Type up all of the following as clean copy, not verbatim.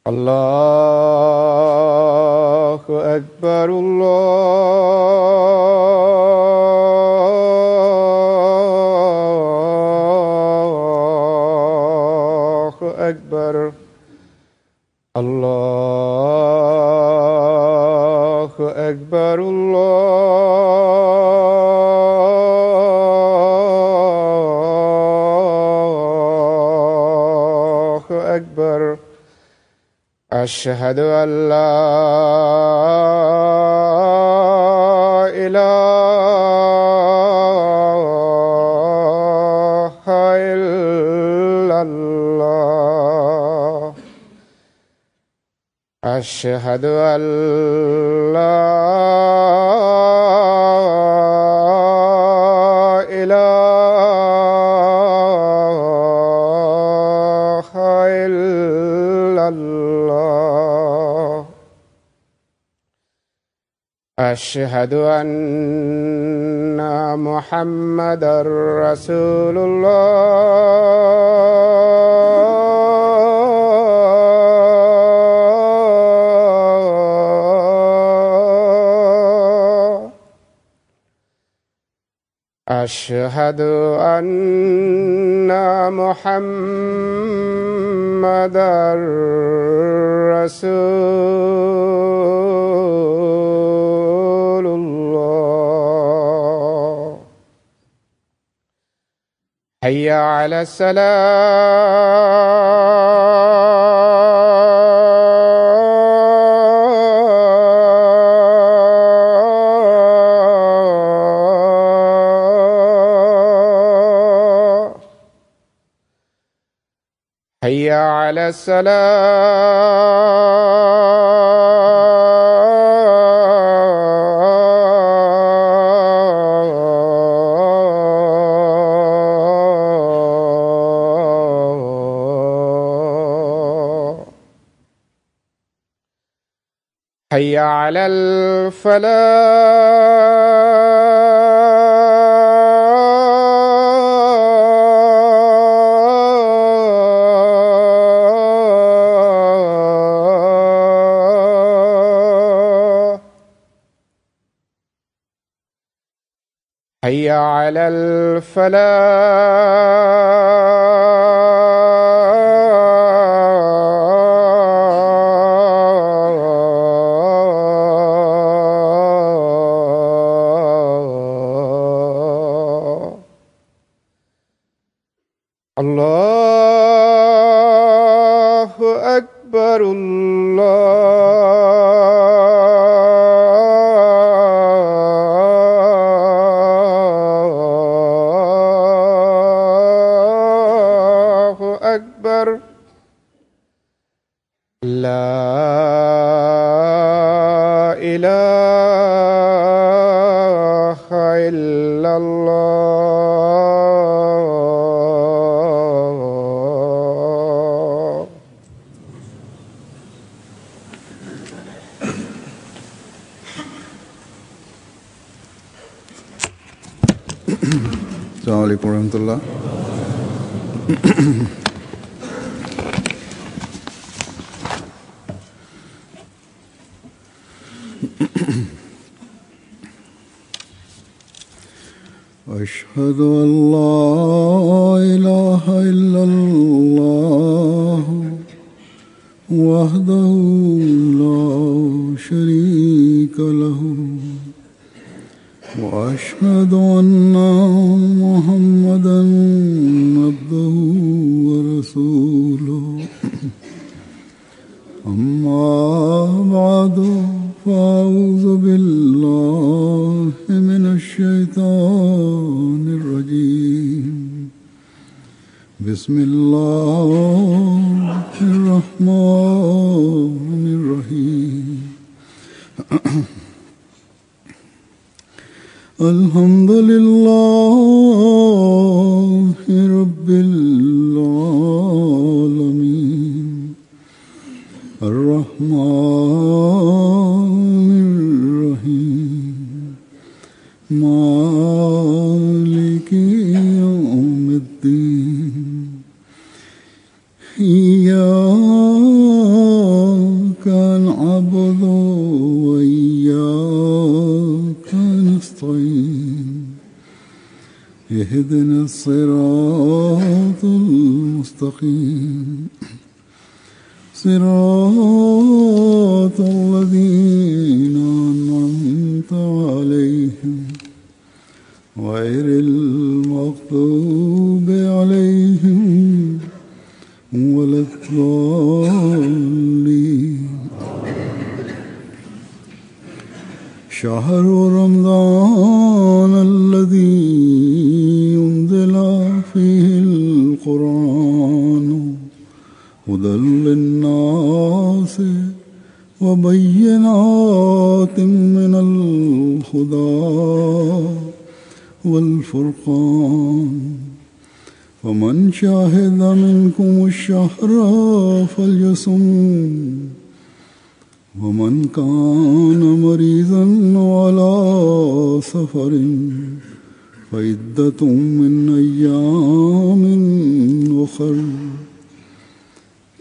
الله أكبر الله أكبر الله أكبر الله أكبر أشهد أن لا إله إلا الله أشهد أن لا إله إلا الله أشهد أن محمدا رسول الله أشهد أن محمدا رسول الله حي على الصلاة حي على الصلاة حي على الفلاح حي على الفلاح الله أكبر الله أكبر لا إله إلا الله السلام عليكم ورحمة الله. أشهد أن لا إله إلا الله وحده لا شريك له وأشهد أن محمدا عبده ورسوله أما بعد فأعوذ بالله من الشيطان الرجيم بسم الله الرحمن الرحيم الحمد لله رب العالمين الرحمن الرحيم مالك يوم الدين إياك اهدنا الصراط المستقيم صراط الذين أنعمت عليهم غير المغضوب عليهم ولا الضالين. شهر رمضان الذي أنزل فيه القرآن هدى للناس وبينات من الهدى والفرقان فمن شهد منكم الشهر فليصم ومن كان مريضا على سفر فعدة من أيام أخر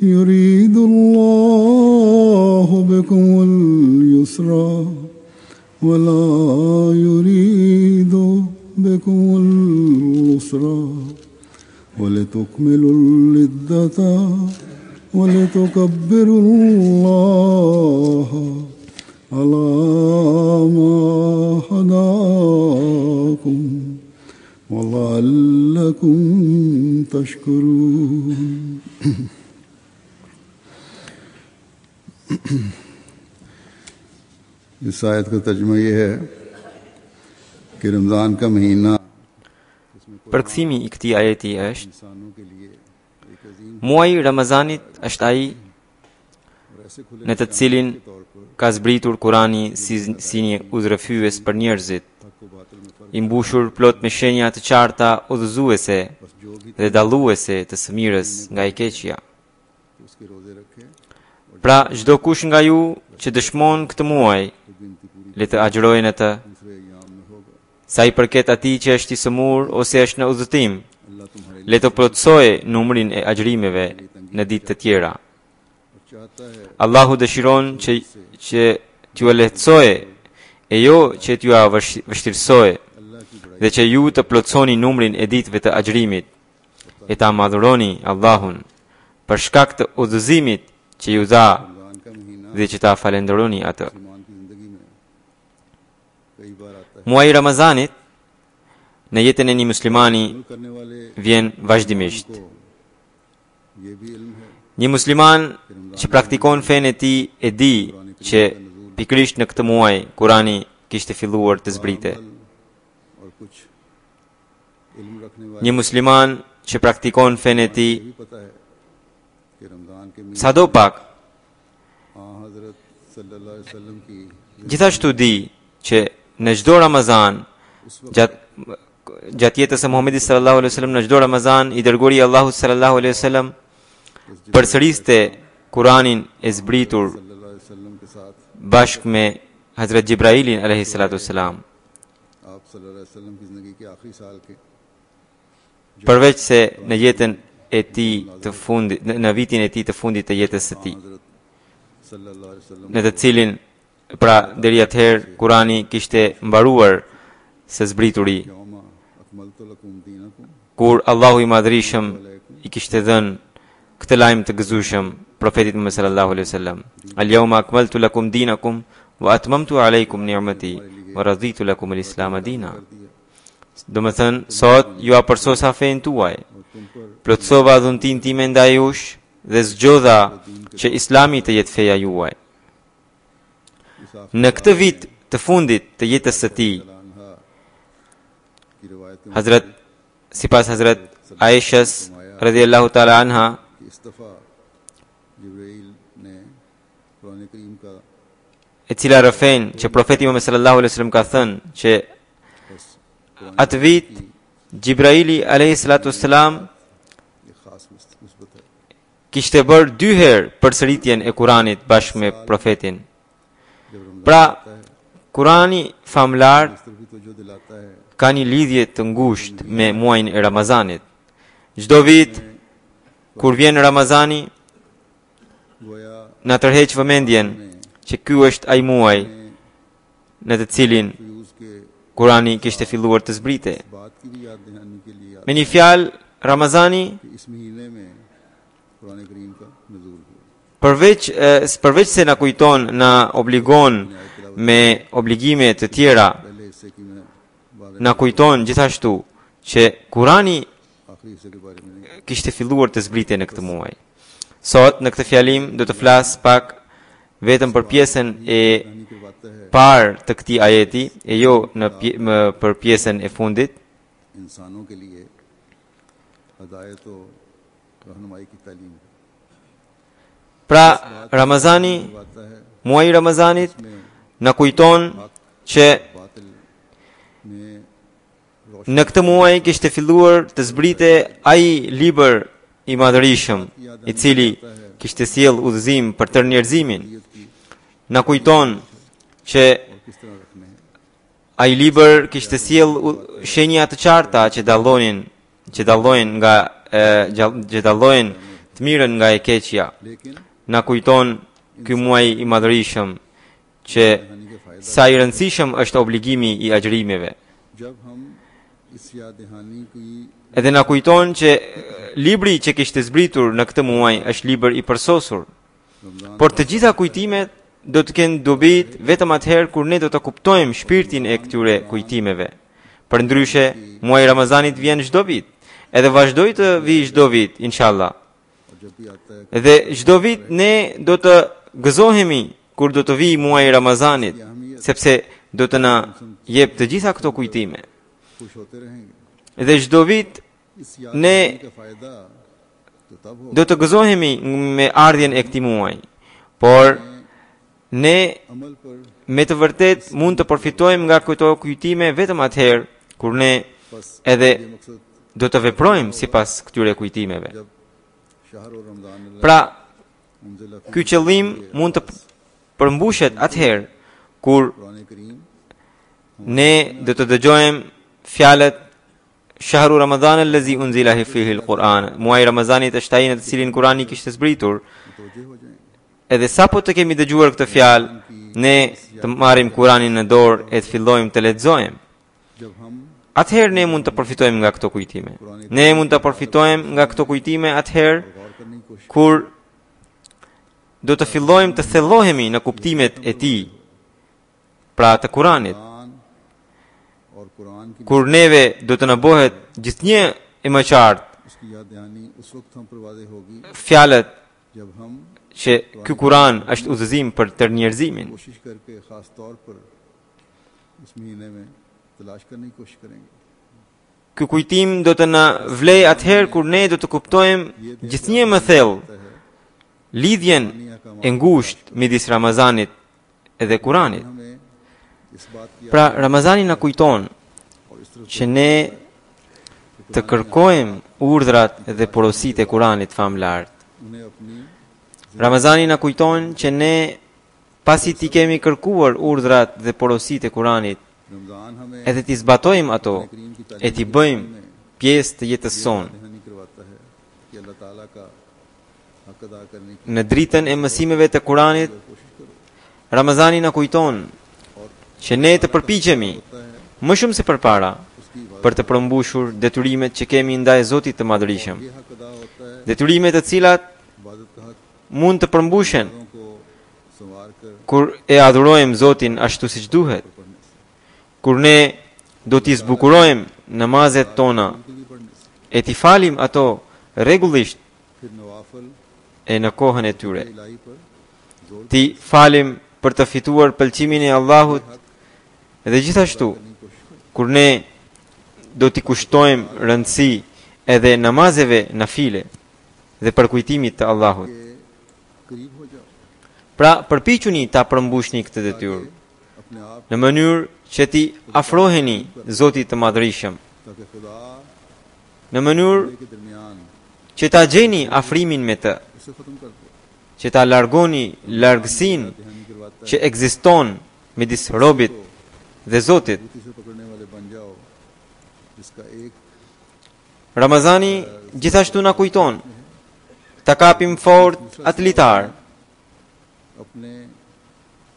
يريد الله بكم اليسر ولا يريد بكم العسر ولتكملوا العدة ولتكبروا الله على ما هداكم ولعلكم تشكرون. इस आयत का तर्जुमा ये है कि रमज़ान का महीना Përkthimi I këtij ajeti është: Muaji Ramazanit është ai në të cilin ka zbritur Kurani si një udhërrëfyes për njerëzit, I mbushur plot me shenja të qarta udhëzuese dhe dalluese të së mirës nga e keqja. Pra çdo kush nga ju që dëshmon këtë muaj, le të agjërojnë atë. Sa I përket atij që është I sëmur ose është në udhëtim, le të plotësojë numrin e agjërimeve në ditë të tjera. Allahu dëshiron që t'ju lehtësojë e jo që t'ju vështirësojë, dhe që ju të plotësoni numrin e ditëve të agjërimit e ta madhuroni Allahun për shkak të udhëzimit që ju dha dhe që ta falenderoni atë. Muaji Ramazanit në jetën e një muslimani vjen vazhdimisht. Një musliman që praktikon fenë e tij e di që pikërisht në këtë muaj Kurani kishte filluar të zbrite. Një musliman që praktikon fenë e tij sadopak gjithashtu di që në çdo Ramazan gjatë jetës së Muhamedit sallallahu alaihi wasallam, në çdo Ramazan I dërguari I Allahut sallallahu alaihi wasallam përsëriste Kuranin e zbritur bashkë me Hazrat Jibrailin alayhi salatu wasalam. Përveç se në jetën e tij të fundit, në vitin e tij të fundit të jetës së tij, në të cilin pra deri atëherë Kurani kishte mbaruar së zbrituri, kur Allahu I Madhrishëm I kishte dhënë këtë lajm të gëzueshëm profetit Muhammed sallallahu alaihi wasallam: Al-yawma akmaltu lakum dinakum wa atmamtu alaykum ni'mati wa raditu lakum al-islam dina. Do të thënë, sot ju apërsosa fenë tuaj, plotësova dhuntin time ndaj jush dhe zgjodha që Islami të jetë feja juaj. Në këtë vit të fundit të jetës së tij, sipas Hazrat Aishas radhiyallahu ta'ala anha, e cila rëfen që profeti Muhammed sallallahu alaihi wasallam ka thënë që atë vit Jibraili alayhi salatu wassalam kishte bërë 2 herë përsëritjen e Kuranit bashkë me profetin. Pra, Kurani famlar ka një lidhje të ngushtë me muajin e Ramazanit. Çdo vit kur vjen Ramazani, na tërheq vëmendjen që ky është ai muaj në të cilin Kurani kishte filluar të zbrite. बात की भी याद दहानी के लिए Me një fjalë, Ramazani कि इस महीने में कुरान करीम का नुज़ूल हुआ। përveç se na kujton, na obligon me obligime të tjera, पहले हिस्से की मैं बात na kujton gjithashtu që Kurani आखिरी हिस्से के बारे में नहीं। kishte filluar të zbrite në këtë muaj. Sot në këtë fjalim do të flas pak vetëm për pjesën e कहानी करवाता है parë të këtij ajeti e jo për pjesën e fundit. इंसानों के लिए हदायत और रहनुमाई की तालीम Pra Ramazani, करवाता है। muaji i Ramazanit na kujton që बातिल में në këtë muaj kishte filluar të zbrite ai libër i madhërisëm i cili kishte sjell udhëzim për tërë njerëzimin. Na kujton që किस तरह रखने हैं। ai libër kishte sjell shenja të qarta që dallojnë të mirën nga e keqja. लेकिन Na kujton ky muaj i madhërisëm që कहानी के फायदा sa i rëndësishëm është obligimi i agjërimeve. जब हम इस याद दहानी की Edhe na kujton që libri që kishte zbritur në këtë muaj është libër i përsosur. Ramzan Por të gjitha kujtimet do të kenë dobit vetëm atëherë kur ne do të kuptojmë shpirtin e këtyre kujtimeve. Përndryshe, muaji i Ramazanit vjen çdo vit, edhe vazhdoi të vijë çdo vit, inshallah. और जब भी आता है Dhe çdo vit ne do të gëzohemi kur do të vijë muaji i Ramazanit, sepse do të na jep të gjitha këto kujtime. खुश होते रहेंगे। Dhe çdo vit इस याद ने दहानी का फायदा तो तब हो do të gëzohemi me ardhjen e këtij muaji. Por ne अमल पर me të vërtet mund të përfitojmë nga këto kujtime vetëm atëherë kur ne बस edhe ये मकसद do të veprojmë sipas këtyre kujtimeve. जब शहर और रमजान Pra, मुंजिल ky qëllim mund të përmbushet atëherë kur Quran Karim ne do të dëgjojmë fjalët Shahru Ramadan allazi unzila fihi al-Quran. Muaji i Ramazanit është ai në të cilin Kurani kishte zbritur. मुतवज्जे हो जाएंगे। Edhe sapo të kemi dëgjuar këtë fjalë, ne të marrim Kuranin në dorë e të fillojmë të lexojmë. जब हम Atëherë ne mund të përfitojmë nga këto kujtime. Ne mund të përfitojmë nga këto kujtime atëherë गौर करने की कोशिश kur do të fillojmë të thellohemi në kuptimet e tij, pra të Kuranit, Quran और कुरान की kur neve do të na bëhet gjithnjë e më qartë उसकी याद दहानी उस वक्त हम पर वादे होगी fjalët जब हम që ky Kuran është udhëzim për tërë njerëzimin. कोशिश करके खास तौर पर इस महीने में तलाश करने की कोशिश करेंगे। Ky kujtim do të na vlej atëherë kur ne do të kuptojmë gjithnjë më thellë lidhjen e ngushtë midis Ramazanit edhe Kuranit. हमें इस बात की Pra Ramazani na kujton और इस तरफ që ne të kërkojmë urdhrat dhe porositë e Kuranit famlart. उन्हें अपनी Ramazani na kujton që ne pasi ti kemi kërkuar urdhrat dhe porositë e Kuranit, Ramzan हमें edhe ti zbatojmë ato करीम की e ti bëjmë pjesë të jetës sonë दहानी करवाता है कि अल्लाह ताला का हक अदा करने की në dritën e mësimeve të Kuranit. कोशिश करो। Ramazani na kujton që ne të përpiqemi më shumë se përpara për të përmbushur detyrimet që kemi ndaj Zotit të Madhërisëm, ये हक अदा होता है detyrimet të cilat इबादत का हक mund të përmbushen लोगों को संवार कर kur e adhurojmë Zotin ashtu siç duhet, kur ne do t'i zbukurojmë namazet tona भी पढ़ने से e t'i falim ato rregullisht फिर Nawfal e në kohën e tyre, इलाही पर जोर t'i falim për të fituar pëlqimin e Allahut, dhe gjithashtu kur ne do t'i kushtojmë rëndësi edhe namazeve nafile dhe përkujtimit të Allahut. के करीब हो जाओ Pra përpiquni ta përmbushni këtë detyrë अपने आप në mënyrë që ti afroheni Zotit të Madhërisëm, ताकि खुदा në mënyrë के दरमियान që ta gjeni afrimin me të, उसे खत्म कर दो। që ta largoni largësinë दहानी करवाता që ekziston midis robit dhe Zotit. है से पकड़ने वाले बन जाओ जिसका एक Ramazani gjithashtu na kujton ta kapim fort atë litar, अपने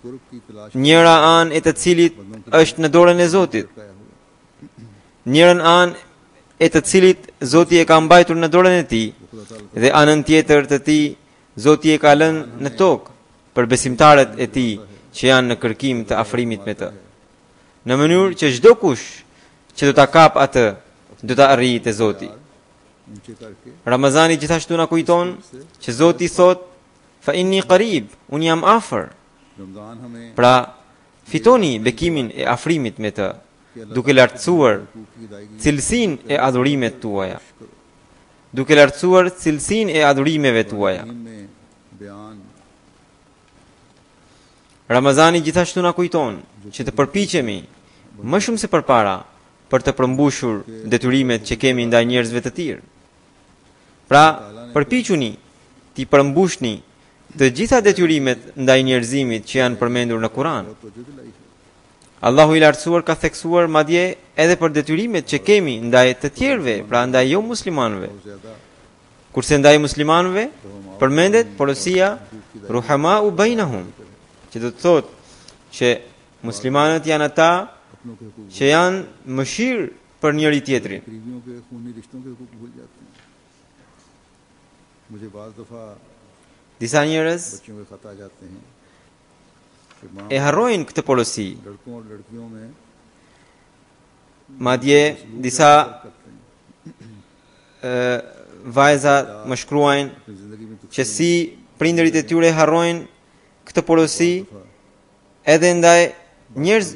कुर्ब की तलाश njëra anë e të cilit është në dorën e Zotit, करता है njërën anë e të cilit Zoti e ka mbajtur në dorën e tij dhe anën tjetër të tij Zoti e ka lënë në tokë për besimtarët e tij që janë në kërkim të afrimit me të. Në mënyrë që çdo kush që do ta kap atë, do ta arrijë te Zoti. ऊंचे करके Ramazani gjithashtu na kujton që Zoti thot fa inni qarib, un jam afër. Ramzan हमें Pra fitoni bekimin e afrimit me të, duke lartësuar की अदायगी cilësinë e adhurimet tuaja. Duke lartësuar cilësinë e adhurimeve tuaja. में बयान Ramazani gjithashtu na kujton që të përpiqemi më shumë se përpara për të përmbushur detyrimet që kemi ndaj njerëzve të tjerë. Pra, përpiquni ti përmbushni të gjitha detyrimet ndaj njerëzimit që janë përmendur në Kur'an. तो जो दिलाई है Allahu i lartësuar ka theksuar madje edhe për detyrimet që kemi ndaj të tjerëve, pra ndaj jo muslimanëve. ज्यादा Kurse ndaj muslimanëve përmendet porosia ruhamau bainahum, që do të thotë që muslimanët janë ata अपनों के हुकूक që janë mëshirë për njëri tjetrin. करीबियों के खूनी रिश्तों के हुकूक भूल जाते हैं मुझे बाज़ दफ़ा Disa njerëz बच्चों के खत आ जाते हैं कि माँ e harrojnë këtë porosi. लड़कों और लड़कियों में Madje disa vajza më shkruajnë अपनी ज़िंदगी में që si prindërit e tyre harrojnë këtë porosi edhe ndaj njerëz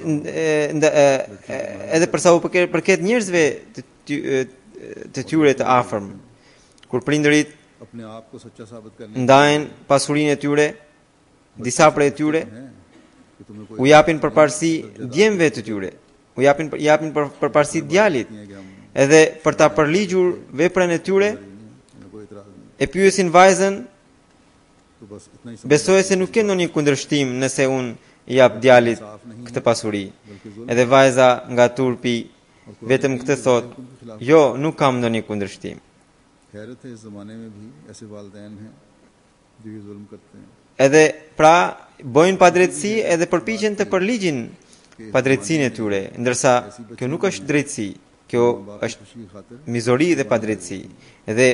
edhe për sa u përket njerëzve të tyre të afërm. Kur prindërit अपने आप को सच्चा साबित करने ndajnë pasurinë e tyre, disa prej tyre हैं कि तुम्हें कोई u japin përparësi djemve të tyre, u japin përparësi djalit, नहीं है कि हम edhe për ta përligjur veprën e tyre, हमें कोई इतराज़ नहीं e pyesin vajzën, तो बस इतना ही besoj se nuk ke ndonjë kundërshtim nëse unë i jap djalit këtë pasuri. Edhe vajza nga turpi vetëm këtë thot, jo, nuk kam ndonjë kundërshtim. हैरत है इस ज़माने में भी ऐसे वालिदैन हैं जो ये जुल्म करते हैं Edhe pra bojnë padrejtësi edhe përpiqen të përligjin padrejtësinë e tyre, ndërsa kjo nuk është drejtësi, kjo është खुशी की खातिर mizori dhe padrejtësi. Edhe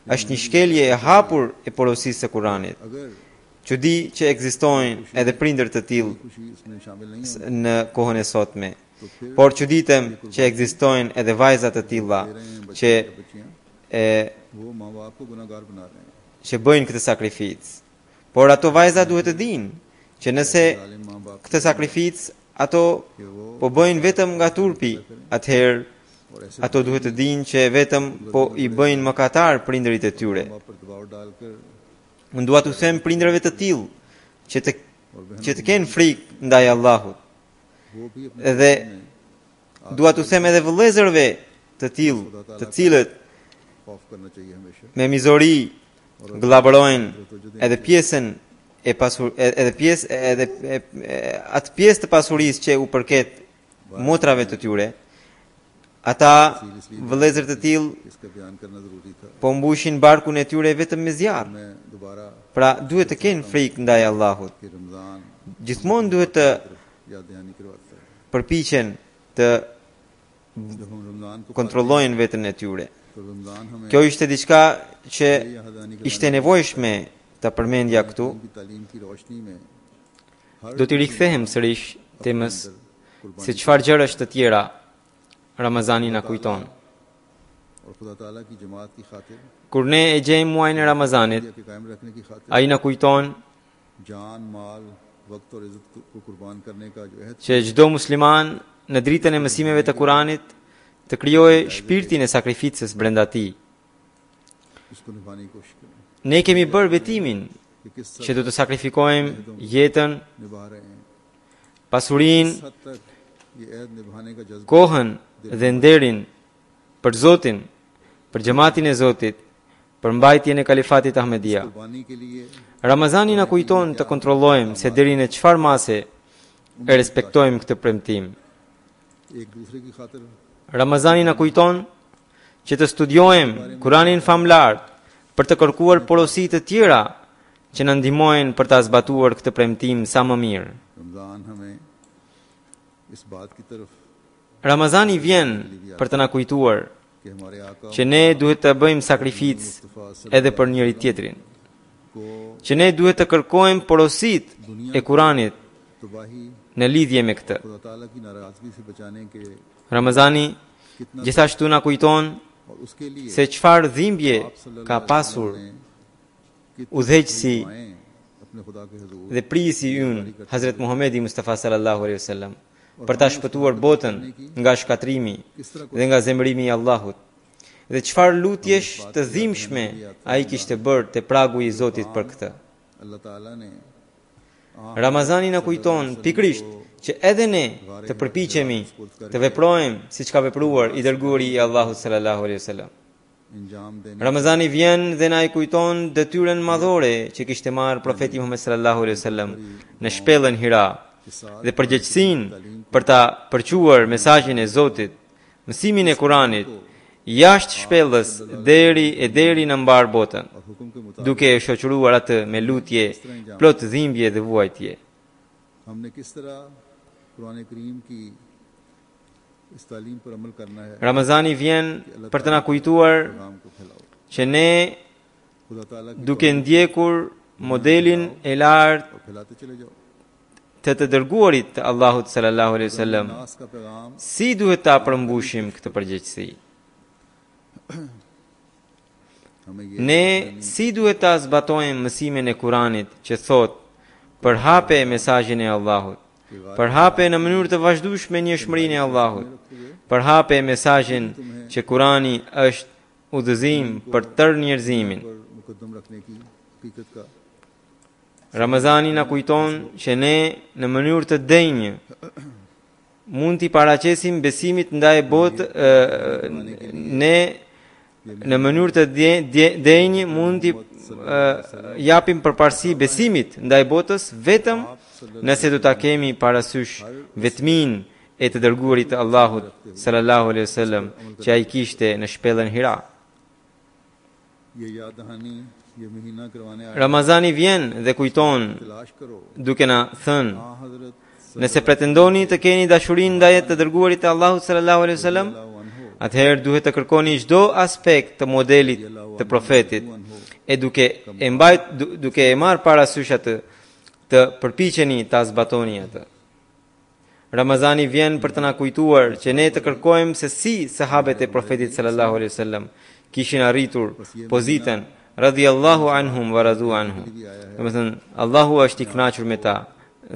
është një shkelje e hapur e porosisë së Kuranit. अगर Që di që ekzistojnë edhe prindër të tillë खुशी इसमें शामिल नहीं है në kohën e sotme. Por që ditem që ekzistojnë edhe vajza të tilla që बच्चियाँ e वो माँ बाप को गुनाहगार बना रहे हैं që bëjnë këtë sakrificë. Por ato vajza duhet të dinë që nëse जालिम माँ बाप këtë sakrificë ato कि वो po bëjnë vetëm nga turpi, atëherë और ऐसे ato duhet të dinë që vetëm po i bëjnë mëkatar prindërit e tyre. माँ बाप पर दबाव डालकर Unë dua t'u them prindërve të tillë që të kenë frikë ndaj Allahut. वो भी अपने Edhe dua t'u them edhe vëllezërve të tillë, të cilët खौफ करना चाहिए हमेशा me mizori gllaborojnë edhe pjesën e pasur edhe pjesë edhe atë pjesë të pasurisë që u përket motrave të tyre. Ata vëllezër të tillë इसका बयान करना ज़रूरी था po mbushin barkun e tyre vetëm me zjarr. मैं दोबारा Pra duhet të kenë frikë ndaj Allahut. कि Ramzan Gjithmonë duhet të याद दहानी करवाता है përpiqen të जब हम रमज़ान को kontrollojnë veten e tyre. तो रमज़ान हमें Kjo ishte diçka që याद दहानी ishte nevojshme ta përmendja këtu. की तालीम की रोशनी में Do t'i rikthehem sërish temës se çfarë gjërash të tjera Ramazani na kujton. और खुदा ताला की जमात की खातिर Kur ne e gjejmë muajin e Ramazanit, के कायम रखने की खातिर ai na kujton जान माल वक्त और इज्जत को कुर्बान करने का जो अहद që çdo musliman në dritën e mësimeve të Kuranit të krijojë shpirtin e sakrificës brenda tij. उसको निभाने की कोशिश करें Ne kemi bërë vetimin कि किस që do të sakrifikojmë jetën, निभा रहे हैं pasurinë, किस हद तक ये अहद निभाने का जज्बा kohën dhe nderin për Zotin, për xhamatin e Zotit, për mbajtjen e kalifatit Ahmedia. कुर्बानी के लिए Ramazani na kujton të kontrollojmë se deri në çfarë mase e respektojmë këtë premtim. एक दूसरे की खातिर Ramazani na kujton që të studiojmë Kuranin famlar për të kërkuar porosi të tjera që na ndihmojnë për ta zbatuar këtë premtim sa më mirë. Ramzan हमें इस बात की तरफ Ramazani vjen për të na kujtuar कि हमारे आका që ne duhet të bëjmë sakrificë edhe për njëri tjetrin, को që ne duhet të kërkojmë porositë e Kuranit तबाही në lidhje me këtë. खुदा ताला की नाराजगी से बचाने के Ramazani gjithashtu na kujton और उसके लिए se çfarë dhimbje ka pasur udhëheqësi दुआएं अपने खुदा के हुजूर dhe prisi ynë Hazret Muhamedi Mustafa sallallahu alaihi wasallam për ta shpëtuar botën nga shkatrimi dhe nga zemërimi i Allahut. Dhe çfarë lutjesh të dhimbshme ai kishte bërë te pragu i Zotit për këtë. अल्लाह ताला ने Ramazani na kujton pikrisht që edhe ne të përpiqemi të veprojmë siç ka vepruar i dërguari i Allahut sallallahu alaihi wasallam. इंजाम देने Ramazani vjen dhe na i kujton detyrën madhore që kishte marrë profeti Muhammed sallallahu alaihi wasallam në shpellën Hira dhe përgjegjësinë për ta përquar mesazhin e Zotit, mësimin e Kuranit jashtë shpellës deri në mbar botën, और हुक्म के मुताबिक duke e shoqëruar atë me lutje, plot dhimbje dhe vuajtje. हमने किस तरह कुरान करीम की इस तालीम पर अमल करना है Ramazani vjen për të na kujtuar काम को फैलाओ që ne खुदा ताला की duke ndjekur modelin e lartë और फैलाते चले जाओ të dërguarit të Allahut sallallahu alaihi wasallam, नास का पैगाम si duhet ta përmbushim këtë përgjegjësi? हमें ये Ne si duhet ta zbatojmë mësimin e Kuranit që thot përhape mesazhin e Allahut, përhape në mënyrë të vazhdueshme njëshmërinë e Allahut, përhape mesazhin që Kurani është udhëzim për tërë njerëzimin. पर मुकद्दम रखने की हकीकत का Ramazani na kujton që ne në mënyrë të denjë mund t'i paraqesim besimit ndaj botë, ne në mënyrë të denjë mund t'i japim përparësi besimit ndaj botës vetëm nëse do ta kemi parasysh vetmin e të dërguarit të Allahut sallallahu alaihi wasallam që ai kishte në shpellën Hira. ये याद दहानी ये महीना करवाने आए Ramazani vjen dhe kujton तलाश करो duke na thënë: हाँ हजरत nëse pretendoni të keni dashurinë ndaj të dërguarit të Allahut sallallahu alaihi wasallam, atëherë duhet të kërkoni çdo aspekt të modelit të profetit e duke e marrë parasysh atë, të përpiqeni ta zbatoni atë. Ramazani vjen për të na kujtuar që ne të kërkojmë se si sahabet e profetit sallallahu alaihi wasallam kishin arritur pozitën radhiyallahu anhum wa radu anhum. Domethënë Allahu është i kënaqur me ta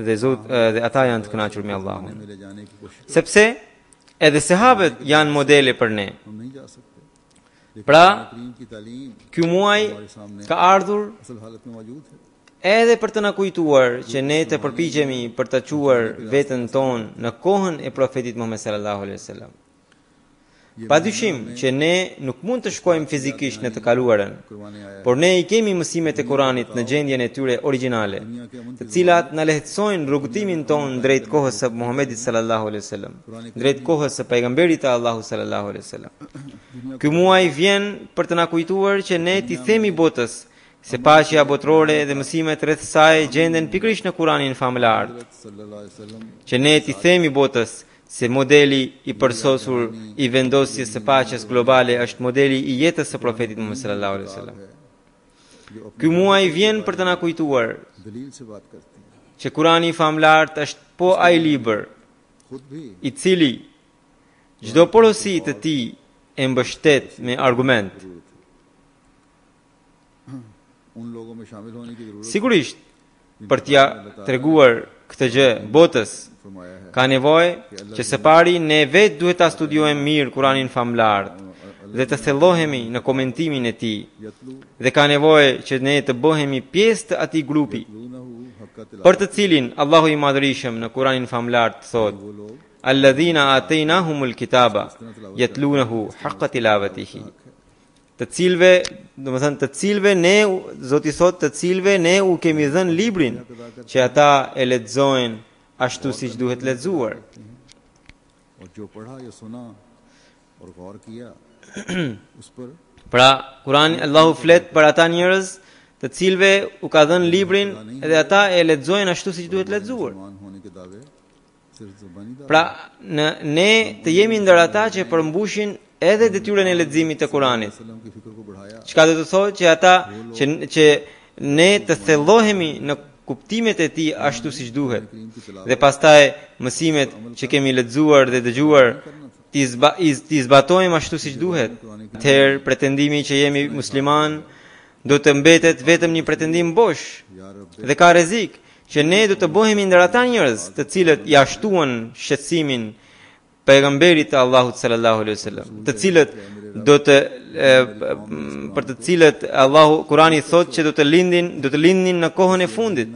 dhe dhe ata janë të kënaqur me Allahun. में ले जाने की कोशिश Sepse edhe sahabet janë modele për ne. हम नहीं जा सकते लेकिन Pra, करीम की तालीम ky muaj ka ardhur असल हालत में मौजूद है edhe për të na kujtuar që ne të përpiqemi për të quar veten tonë në kohën e profetit Muhammed sallallahu alaihi wasallam. Padyshim që ne nuk mund të shkojmë fizikisht në të kaluarën, करवाने आया por ne i kemi mësimet e Kuranit në gjendjen e tyre origjinale, të cilat na lehtësojnë rrugtimin tonë drejt kohës së Muhamedit sallallahu alaihi wasallam, drejt kohës së pejgamberit të Allahut sallallahu alaihi wasallam. Ky muaj vjen për të na kujtuar që ne t'i themi botës se paqja botërore dhe mësimet rreth saj gjenden pikërisht në Kuranin famëlar, सल्लल्लाहु अलैहि वसल्लम që ne t'i themi botës se modeli i përsosur i vendosjes së paqes globale është modeli i jetës së profetit Muhammed sallallahu alaihi wasallam. जो Ky muaj vjen për të na kujtuar दलील से बात करती है që Kurani famlar është po ai libër खुद भी i cili çdo porosi të tij e mbështet me argument. उन लोगों में शामिल होने की जरूरत Sigurisht, për t'ja treguar këtë gjë botës, फरमाया है ka nevojë që së pari ne vetë duhet ta studiojmë mirë Kuranin famlar dhe të thellohemi në komentimin e tij. यतलू Dhe ka nevojë që ne të bëhemi pjesë të atij grupi लूनहु हक्का तिलावत për të cilin Allahu i Madhërisëm në Kuranin famlar thotë: वो लोग Alladhina atainahumul kitaba yatlunahu haqqa tilawatihi. Të cilve, domethënë të cilve ne, Zoti thotë, të cilve ne u kemi dhënë librin që ata e lexojnë ashtu siç duhet lexuar. और जो पढ़ा या सुना और गौर किया उस पर Pra, Kurani Allahu flet për ata njerëz të cilve u ka dhënë librin dhe ata e lexojnë ashtu siç duhet lexuar. मुसलमान होने के दावे सिर्फ ज़बानी दावा Pra ne të jemi ndër ata që përmbushin edhe detyrën e leximit të Kuranit. वसल्लम की फिक्र को बढ़ाया Çka do të thotë që ata që ne të thellohemi në kuptimet e tij ashtu siç duhet. Dhe pastaj mësimet që kemi lexuar dhe dëgjuar ti zbatojmë ashtu siç duhet. Atëherë pretendimi që jemi musliman do të mbetet vetëm një pretendim bosh. Dhe ka rrezik që ne do të bëhemi ndër ata njerëz të cilët ja shtuan shqetësimin pejgamberit të Allahut sallallahu alaihi wasallam, të cilët do të për të cilët Allahu Kurani thotë që do të lindin në kohën e fundit,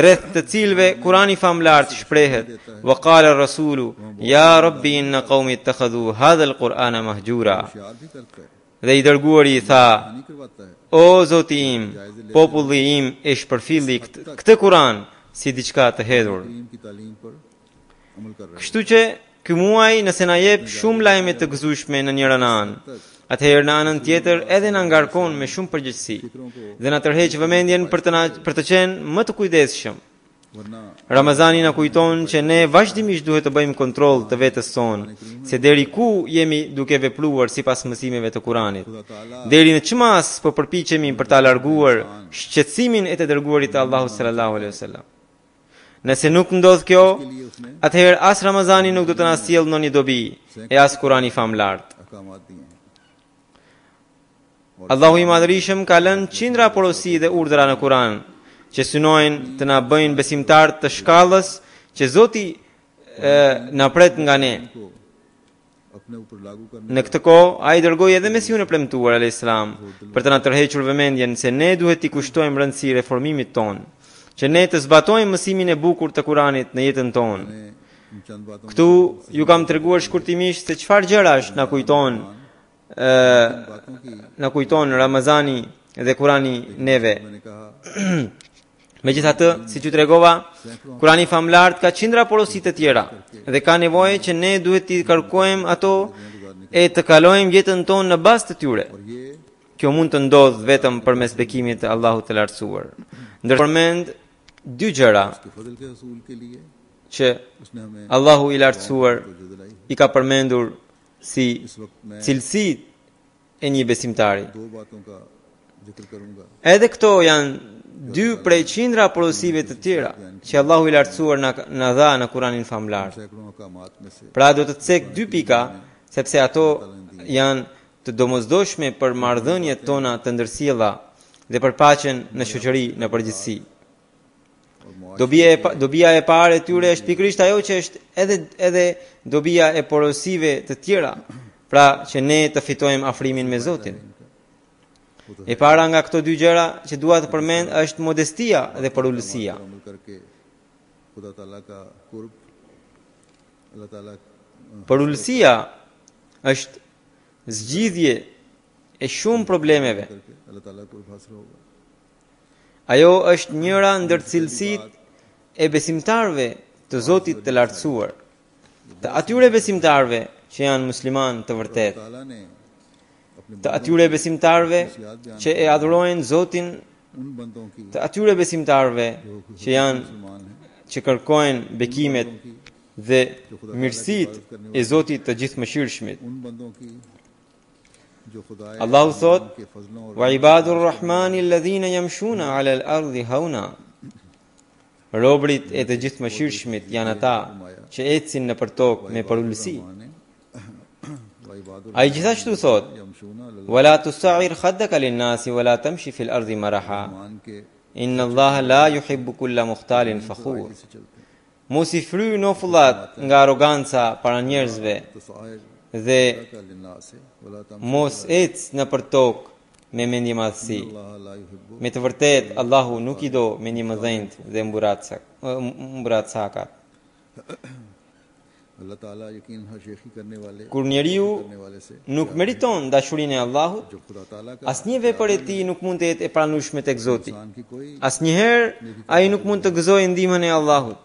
rreth të cilëve Kurani famlart shprehet: "Wa qala ar-rasulu ya rabbi inna qaumi ittakhadhu hadha al-Qur'ana mahjura." याद भी करता है Dhe i dërguari i tha: नहीं करवाता है "O Zoti im, populli im e shpërfilli këtë Kur'an si diçka të hedhur." करीम की तालीम पर अमल कर रहे Kështu që ky muaj nëse na jep shumë lajme të gëzueshme në njëra anë, atëherë në anën tjetër edhe na ngarkon me shumë përgjegjësi dhe na tërheq vëmendjen për të qenë më të kujdesshëm. वरना Ramazani na kujton që ne vazhdimisht duhet të bëjmë kontroll të vetes sonë, se deri ku jemi duke vepruar sipas mësimeve të Kuranit. खुदा ताला Deri në çmas po përpiqemi për ta larguar shqetësimin e të dërguarit të Allahut sallallahu alaihi wasallam. Nëse nuk ndodh kjo, के लिए उसने atëherë as Ramazani nuk do të na sjellë ndonjë dobi e as Kurani famlart. अहकामात दिए हैं Allahu i Madhërisëm ka lënë qindra porosi dhe urdhra në Kur'an që synojnë të na bëjnë besimtar të shkallës që Zoti na pret nga ne. को अपने ऊपर लागू करने Në këtë kohë ai dërgoi edhe Mesiun e premtuar alayhis salam për të na tërhequr vëmendjen se ne duhet t'i kushtojmë rëndësi reformimit ton, që ne të zbatojmë mësimin e bukur të Kuranit në jetën tonë. ने इन चंद बातों Këtu ju kam treguar shkurtimisht se çfarë gjërash na kujton Ramazani dhe Kurani neve. मैंने कहा Megjithatë, siç ju tregova, Kurani famlart ka qindra porosi të tjera dhe ka nevojë që ne duhet t'i kërkojmë ato e të kalojmë jetën tonë në bazë të tyre. और ये Kjo mund të ndodhë vetëm përmes bekimit të Allahut të lartësuar. Ndërsa përmend dy gjëra के फजल के हसूल के लिए që उसने हमें Allahu i lartësuar तवज्जो दिलाई i ka përmendur si इस वक्त मैं cilësitë e një besimtari. दो बातों का जिक्र करूंगा Edhe këto janë dy prej qindra porosive të tjera që Allahu i lartësuar na dha në Kuranin famlar. सैकड़ों अहकामात में से Pra do të cek dy pika sepse ato janë të domosdoshme për marrëdhëniet tona të ndërsjella dhe për paqen në shoqëri në përgjithësi. Dobia e parë e tyre është pikërisht ajo që është edhe dobia e porosive të tjera, pra që ne të fitojmë afrimin me Zotin. E para nga këto dy gjëra që dua të përmend është modestia dhe porulësia. अमल करके खुदा ताला का कुर्ब अल्लाह ताला Porulësia është zgjidhje e shumë problemeve. करके अल्लाह ताला को हासिल होगा Ajo është njëra ndër cilësitë e besimtarëve të Zotit të lartësuar, të atyre besimtarëve që janë musliman të vërtet, ताला ने अपने të atyre besimtarëve që e adhurojnë Zotin, उन बंदों की të atyre besimtarëve që janë मुसलमान हैं që kërkojnë bekimet dhe mirësitë e Zotit të gjithëmëshirshmit. उन बंदों की जो खुदा Allahu thot: के फजलों और "Wa ibadur rahmani alladhina yamshuna 'ala al-ardi hauna." Robrit e të gjithëmëshirshmit janë ata që ecin nëpër tokë me porulësi. माने वाइबादुर Ai gjithashtu thot: यमशूना "Wa la tusa'ir khaddaka lin-nasi wa la tamshi fil ardi maraha. मान के Inna Allaha la yuhibbu kulla mukhtalin fakhur." से चलते हैं Mos i fry nofullat nga arroganca para njerëzve तो साइर dhe का लिन्नास से वला तम mos ec nëpër tokë me mendje madhësi. अल्लाह ला युहिब्बु Me të vërtet, Allahu nuk i do me një mëdhenjt dhe mburatsakat. अल्लाह ताला यकीन हर शेखी करने वाले Kur njeriu करने वाले से nuk meriton dashurinë e Allahut, जो खुदा ताला का asnjë vepër e tij nuk mund të jetë e pranueshme tek Zoti. इंसान की कोई Asnjëherë ai nuk mund të gëzojë ndihmën e Allahut.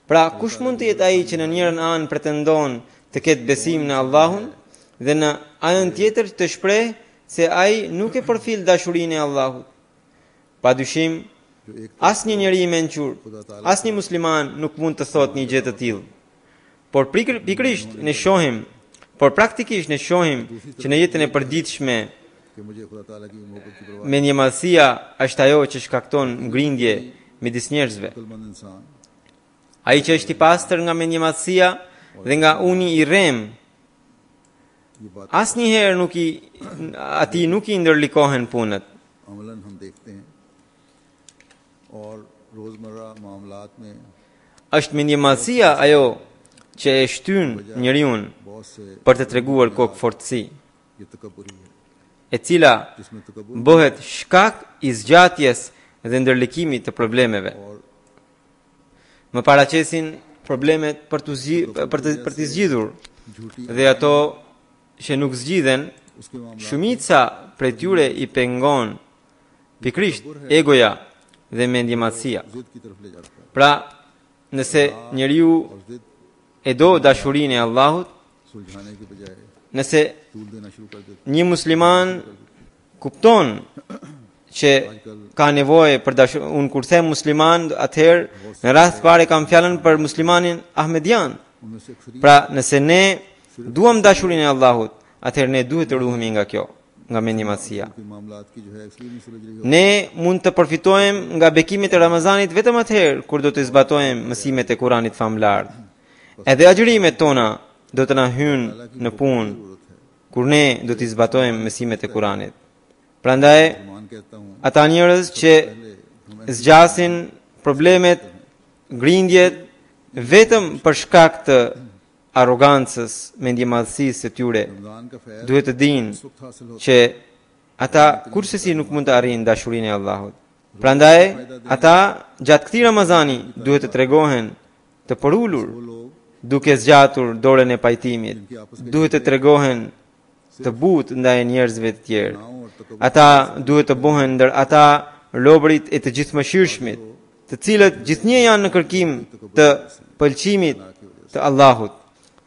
Pra, kush mund të jetë ai që në njërin anë pretendon të ketë besim në Allahun dhe në anën tjetër të shpreh se ai nuk e përfil dashurinë e Allahut? जो Padyshim, एक asnjë njeri i mençur, asnjë musliman nuk mund të thotë një gjë të tillë. por pikërisht ne shohim, por praktikisht ne shohim që në jetën e përditshme कि मुझे खुदा ताला की मोहब्बत की परवाह mendjemallësia është ajo që shkakton ngrindje midis njerëzve. अक्लमंद इंसान Ai që është i pastër nga mendjemallësia dhe nga uni i rrem, ये बात asnjëherë atij nuk i ndërlikohen punët. Amlan हम देखते हैं और रोजमर्रा मामलात में Është mendjemallësia ajo që e shtyn njeriu बहुत से për të treguar kokë fortësi, ये तकब्बुरी है e cila जिसमें तकब्बुर bëhet shkak i zgjatjes dhe ndërlikimit të problemeve. और Më paraqesin problemet për të zgjidhur झूठी dhe ato që nuk zgjidhen, उसके मामला shumica prej tyre i pengon pikrisht egoja dhe mendjemallësia. जिद की तरफ ले जाता है Pra, nëse njeriu और जिद e do dashurinë e Allahut, सुलझाने के बजाय nëse तूल देना शुरू कर देता një musliman kupton që ka nevojë për dashuri, unë kur them musliman, atëherë në rast parë kam fjalën për muslimanin ahmedian. है उनमें से अक्सर Pra, nëse ne duam dashurinë e Allahut, atëherë ne duhet të ruhemi nga kjo, nga mendjemallësia. के मामलात की जो है अक्सर नहीं सुलझ रही हो Ne mund të përfitojmë nga bekimet e Ramazanit vetëm atëherë kur do të zbatojmë mësimet e Kuranit famlar. Edhe agjërimet tona do të na hyjnë në punë kur ne do të zbatojmë mësimet e Kuranit. Prandaj, मान कहता हूँ ata njerëz që zgjasin problemet, grindjet vetëm për shkak të arrogancës, mendjemallësisë së tyre, Ramzan का Faiz duhet të dinë इस वक्त हासिल होता që ata kursesi nuk mund të arrijnë dashurinë e Allahut. Prandaj, ata gjatë këtij Ramazani duhet të tregohen të porulur, वो लोग duke zgjatur dorën e pajtimit. Duhet të tregohen të butë ndaj njerëzve të tjerë. नाव और तकब्बुर Ata duhet të bëhen ndër ata robërit e të gjithëmëshirshmit, të cilët gjithnjë janë në kërkim të pëlqimit të Allahut,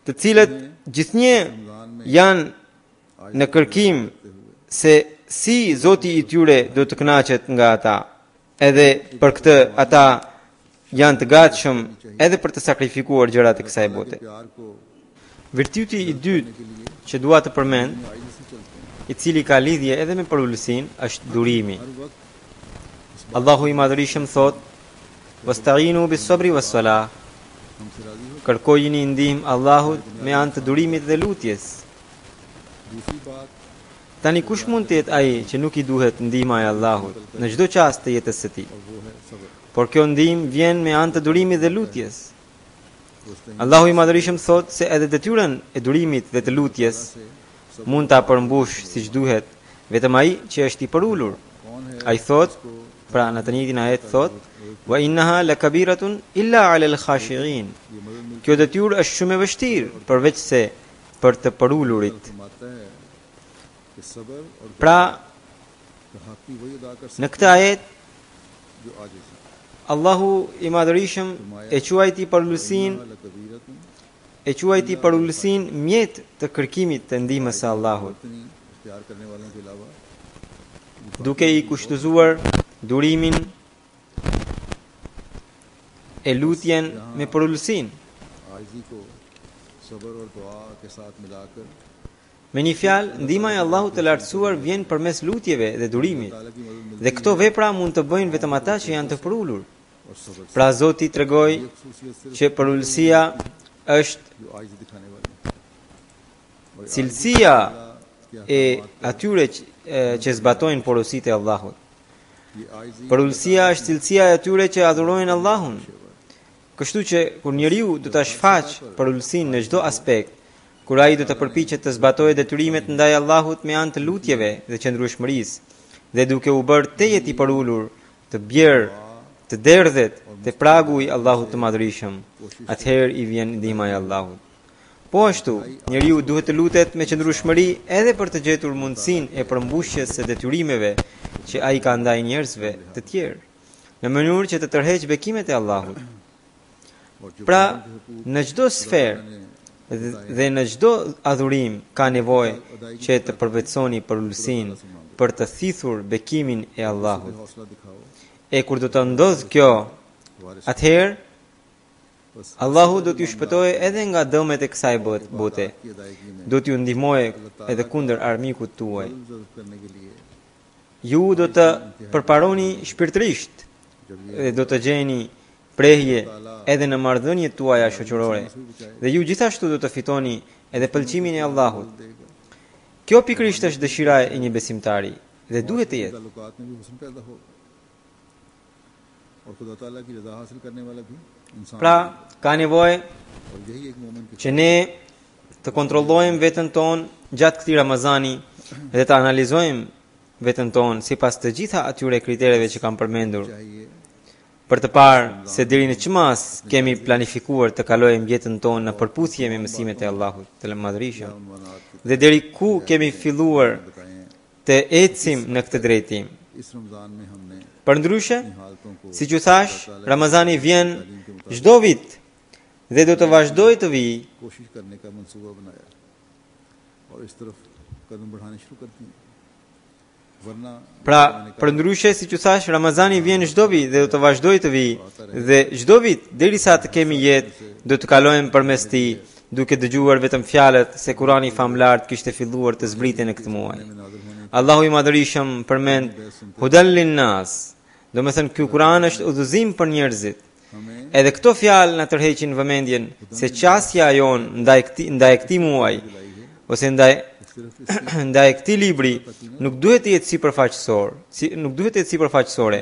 të cilët gjithnjë janë në kërkim se si Zoti i tyre do të kënaqet nga ata. Edhe për këtë ata janë të gatshëm edhe për të sakrifikuar gjërat e kësaj bote. प्यार को Virtyti i dytë që dua të përmend, i cili ka lidhje edhe me përullësinë, është durimi. हर वक्त Allahu i Madhërisëm thot: "Wasta'inu bis-sabri was-salah." हमसे राजी हो Kërkojini ndihmë Allahut me anë të durimit dhe lutjes. दूसरी बात Tani kush mund të jetë ai që nuk i duhet ndihma e Allahut në çdo çast të jetës së tij? और वो है सब्र Por kjo ndihmë vjen me anë të durimit dhe lutjes. दोस्तें Allahu i Madhërisëm thot se edhe detyrën e durimit dhe të lutjes mund ta përmbush siç duhet vetëm ai që është i përulur. कौन है Ai thot, pra në të njëjtin ajet thot: "Wa innaha lakabiratun illa 'alal khashi'in." ये मदद मिल Kjo detyrë është shumë e vështirë përveç se për të përulurit. फरमाता है कि सब्र और Pra, का हक भी वही अदा कर në सकता këtë ajet है जो आजिज है Allahu i Madhërisëm e quajti përulësinë, लकबीरतुन e quajti përulësinë mjet të kërkimit të ndihmës së Allahut, इतनी इख्तियार करने वालों के अलावा duke i kushtëzuar durimin e lutjen me përulësinë. आजिजी को सब्र और दुआ के साथ मिलाकर Me një fjalë, ndihma e Allahut të lartësuar vjen përmes lutjeve dhe durimit. ताला की मदद मिलती Dhe këto vepra mund të bëjnë vetëm ata që janë të përulur. और सब्र Pra Zoti tregoi की खुसूसियत सिर्फ që përulësia është जो आजिजी दिखाने वाले हैं। और cilësia के e atyre që zbatojnë porositë e Allahut. ये आजिजी Përulësia është cilësia e atyre që adhurojnë Allahun. Kështu që kur njeriu do ta shfaq përulësinë në çdo aspekt, kur ai do të përpiqet të zbatojë detyrimet ndaj Allahut me anë të lutjeve dhe qëndrueshmërisë, dhe duke u bërë tejet i përulur, të bjerë, të derdhet te pragu i Allahut të Madhërisëm, atëherë i vjen ndihma e Allahut. Po ashtu, njeriu duhet të lutet me qëndrueshmëri edhe për të gjetur mundësinë e përmbushjes së detyrimeve që ai ka ndaj njerëzve të tjerë, në mënyrë që të tërheqë bekimet e Allahut. और जो Pra, në çdo sferë dhe në çdo adhurim ka nevojë që të përvetësoni përulësinë për të thithur bekimin e Allahut. हौसला दिखाओ E kur do të ndodh kjo, Waris atëherë Allahu do t'ju shpëtojë edhe nga dëmet e kësaj bote. की अदायगी में Do t'ju ndihmojë edhe kundër armikut tuaj. जरूरत करने के लिए Ju do të përparoni shpirtërisht dhe do të gjeni prehje edhe në marrëdhëniet tuaja shoqërore. Dhe ju gjithashtu do të fitoni edhe pëlqimin e Allahut. Kjo pikërisht është dëshira e një besimtari dhe duhet të jetë. ताल्लुकात में भी हुस्न पैदा होगा और खुदा ताला की रज़ा हासिल करने वाला भी इंसान Pra, ka nevojë और यही एक मोमिन की që ne të kontrollojmë veten tonë gjatë këtij Ramazani dhe të analizojmë veten tonë sipas të gjitha atyre kritereve që kam përmendur, चाहिए për të parë se deri në çmas kemi planifikuar të kalojmë jetën tonë në përputhje me mësimet e Allahut të Madhërisëm उन्वानात dhe deri ku kemi filluar बताएं të ecim në këtë drejtim. इस रमज़ान में हमने Përndryshe, इन हालतों को siç u thash, Ramazani vjen çdo vit dhe do të vazhdojë të vijë. कोशिश करने का मंसूबा बनाया और इस तरफ कदम बढ़ाने शुरू करती हैं वरना Pra, përndryshe, siç u thash, Ramazani vjen çdo vit dhe do të vazhdojë të vijë dhe çdo vit derisa të kemi jetë, do të kalojmë përmes tij, duke dëgjuar vetëm fjalët se Kurani i famlart kishte filluar të zbritej në këtë muaj. Allahu i Madhërisëm përmend Hudan linnas, do të thënë ky Kur'an është udhëzim për njerëzit. हमें Edhe këto fjalë na tërheqin vëmendjen se qasja jon ndaj këtij muaji ose ndaj këtij libri nuk duhet të jetë nuk duhet të jetë sipërfaqësore.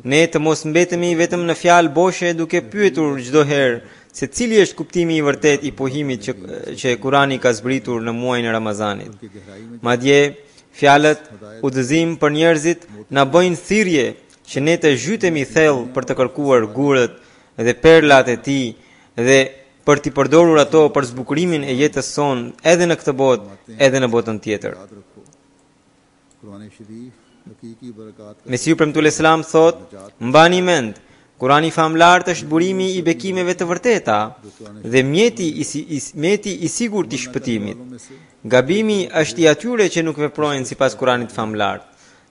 Ne të mos mbetemi vetëm në fjalë boshe duke pyetur çdo herë se cili është kuptimi i vërtet i pohimit që Kurani ka zbritur në muajin e Ramazanit. की गहराई में Madje fjalët udhëzim për njerëzit na bëjnë thirrje që ne të zhytemi thellë për të kërkuar gurët dhe perlat e tij dhe për t'i përdorur ato për zbukurimin e jetës sonë edhe në këtë botë, edhe në botën tjetër. याद रखो कुरान शरीफ हकीकी बरकत का Mesiu premtull Islam thot, mbani mend, Kurani famlart është burimi i bekimeve të vërteta dhe mjeti i sigurt i shpëtimit. में से Gabimi është i atyre që nuk veprojnë sipas Kuranit famlart,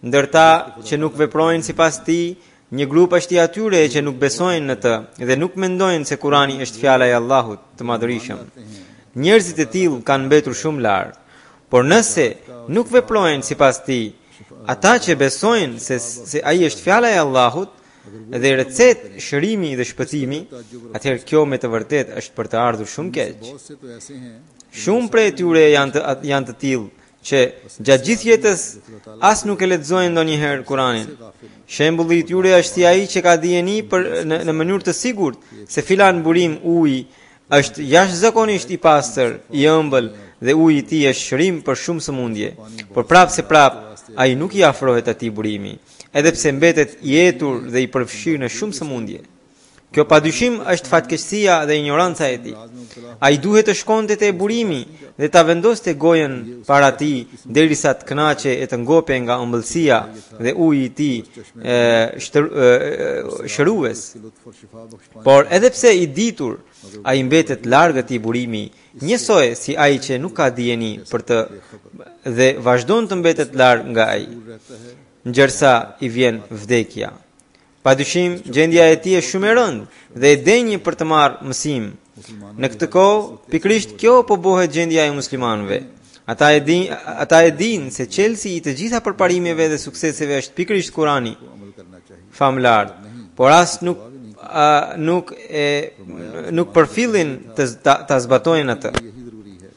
ndërta që nuk veprojnë sipas tij, një grup është i atyre që nuk besojnë në të dhe nuk mendojnë se Kurani është fjala e Allahut të Madhërisëm. Njerëzit e tillë kanë mbetur shumë larg, por nëse nuk veprojnë sipas tij, ata që besojnë se ai është fjala e Allahut dhe recet shërimi dhe shpëtimi, atëherë kjo me të vërtet është për të ardhur shumë keq. बहुत से तो ऐसे हैं Shumë prej tyre janë të tillë që gjatë gjithë jetës as nuk e lexojnë ndonjëherë Kuranin. Shembulli i tyre është si ai që ka dijeni në mënyrë të sigurt se filan burim uji është jashtëzakonisht i pastër, i ëmbël dhe uji i tij është shërim për shumë sëmundje. Por prapë ai nuk i afrohet atij burimi, edhe pse mbetet i etur dhe i përfshirë në shumë sëmundje. Kjo padyshim është fatkeqësia dhe ignoranca e tij. Ai duhet të shkonte te burimi dhe ta vendoste gojen para tij derisa të kënaqe e të ngope nga ëmbëlsia dhe uji i tij shërues. लुत्फ और शिफा बख्श पाने Por edhe pse i ditur, ai mbetet larg atij burimi, njësoj si ai që nuk ka dijeni për të dhe vazhdon të mbetet larg nga ai, रहता है ndërsa i vjen vdekja. Padyshim, gjendja e tij është shumë e rëndë dhe e denjë për të marrë mësim. Në këtë kohë, pikërisht kjo po bëhet gjendja e muslimanëve. Ata e dinë se çelësi i të gjitha përparimeve dhe sukseseve është pikërisht Kurani अमल करना चाहिए famlar, por as nuk përfillin ta zbatojnë atë. यही जरूरी है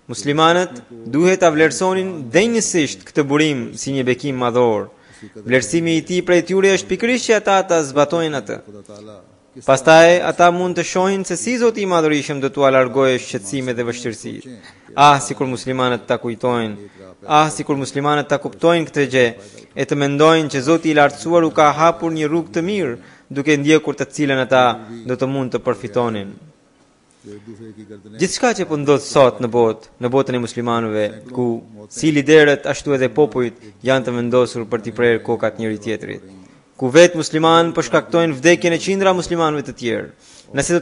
Muslimanët duhet ta vlerësonin denjësisht këtë burim si një bekim madhor. Vlerësimi i tij prej tyre është pikërisht që ata ta zbatojnë atë. खुदा ताला किस Pastaj ata mund të shohin se si Zoti i Madhërisëm do t'u largojë shqetësimet dhe vështirësitë. Sikur muslimanët ta kujtojnë, sikur muslimanët ta kuptojnë këtë gjë e të mendojnë që Zoti i Lartësuar u ka hapur një rrugë të mirë, duke ndjekur të cilën ata do të mund të përfitonin. एक दूसरे की गर्दनें Gjithçka që po ndodh sot në botën e muslimanëve, ku si liderët ashtu edhe popujt janë të vendosur për t'i prerë kokat njëri tjetrit, ku vetë muslimanë po shkaktojnë vdekjen e qindra muslimanëve të tjerë. Nëse do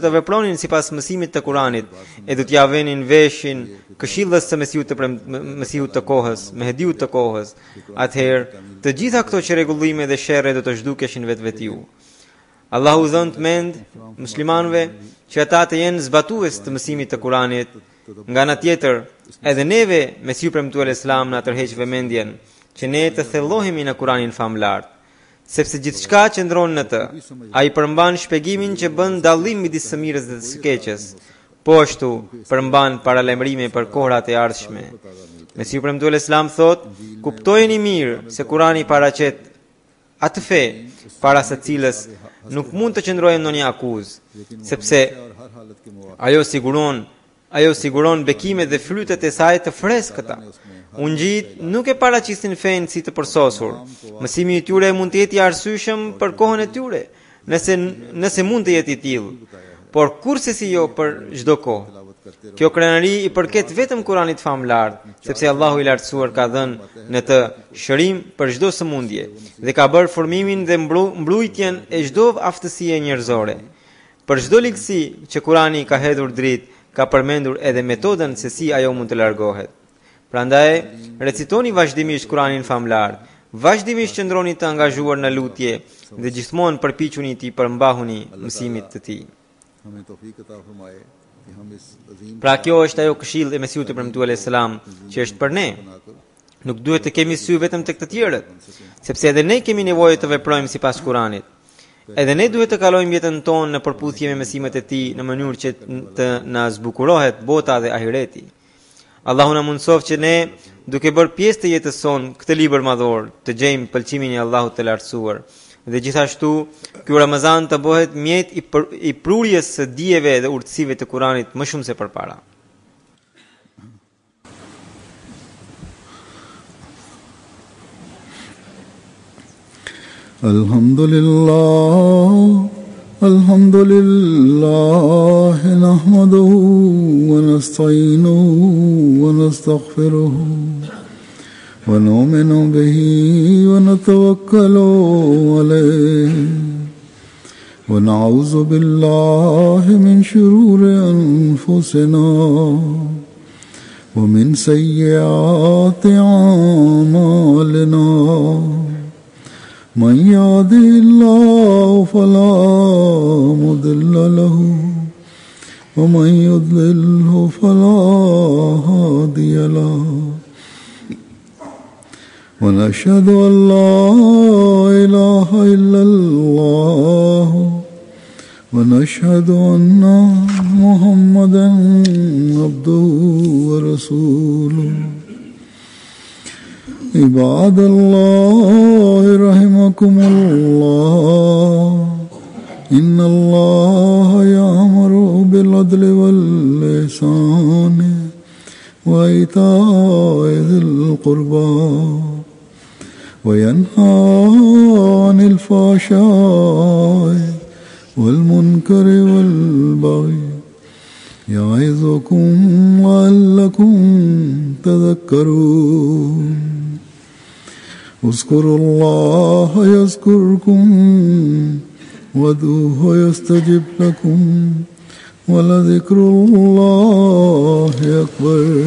të vepronin sipas mësimit të Kuranit e do t'ia vënin veshin këshillës së Mesihut të kohës, Mehdiut të kohës, atëherë të gjitha këto që rregullime dhe sherrë do të zhdukeshin vetvetiu. Allahu zon të mend muslimanëve që ata të jenë zbatues të mësimit të Kuranit. Nga ana tjetër, edhe neve Mesiu premtuar Islam na tërheq vëmendjen që ne të thellohemi në Kuranin famlar, sepse gjithçka qëndron në të. Ai përmban shpjegimin që bën dallim midis së mirës dhe së keqes. Po ashtu përmban paralajmërime për kohrat e ardhshme. Mesiu premtuar Islam thot: kuptojeni mirë se Kurani paraqet atë fe para së cilës nuk mund të qëndrojë ndonjë akuzë, sepse ajo siguron bekimet dhe frytet e saj të freskëta. Ungjit nuk e paraqisin fen si të përsosur. Mësimi i tyre mund të jetë i arsyeshëm për kohën e tyre, nëse mund të jetë i tillë, por kurse si jo për çdo kohë. Kjo krenari i përket vetëm Kuranit famlar, sepse Allahu i lartësuar ka dhënë në të shërim për çdo sëmundje dhe ka bërë formimin dhe mbrojtjen e çdo aftësie njerëzore. Për çdo ligësi që Kurani ka hedhur dritë, ka përmendur edhe metodën se si ajo mund të largohet. Prandaj, recitoni vazhdimisht Kuranin famlar, vazhdimisht qëndroni të angazhuar në lutje dhe gjithmonë përpiquni të përmbahuni mësimit të tij. Pra kjo është ajo këshill e Mesiut të premtuar Islam që është për ne. Nuk duhet të kemi sy vetëm tek të tjerët, sepse edhe ne kemi nevojë të veprojmë sipas Kuranit. Edhe ne duhet të kalojmë jetën tonë në përputhje me mësimet e tij në mënyrë që të na zbukurohet bota dhe ahireti. Allahu na mundësoft që ne, duke bërë pjesë të jetës sonë këtë libër madhor, të gjejmë pëlqimin e Allahut të lartësuar. Dhe gjithashtu, ky Ramazan të bëhet mjet i prurjes së dijeve dhe urtësive të Kuranit më shumë se përpara. Alhamdulillah nahmaduhu wa nasta'inuhu wa nastaghfiruhu ونؤمن به ونتوكل عليه ونعوذ بالله من شرور أنفسنا ومن سيئات أعمالنا من يهده الله فلا مضل له ومن يضلله فلا هادي له ونشهد أن لا إله إلا الله ونشهد أن محمدا عبده ورسوله عباد الله رحمكم الله إن الله يأمر بالعدل والإحسان وإيتاء ذي القربى وينهى عن الفحشاء والمنكر والبغي يعظكم لعلكم تذكرون اذكروا الله يذكركم وادعوه يستجب لكم ولذكر الله أكبر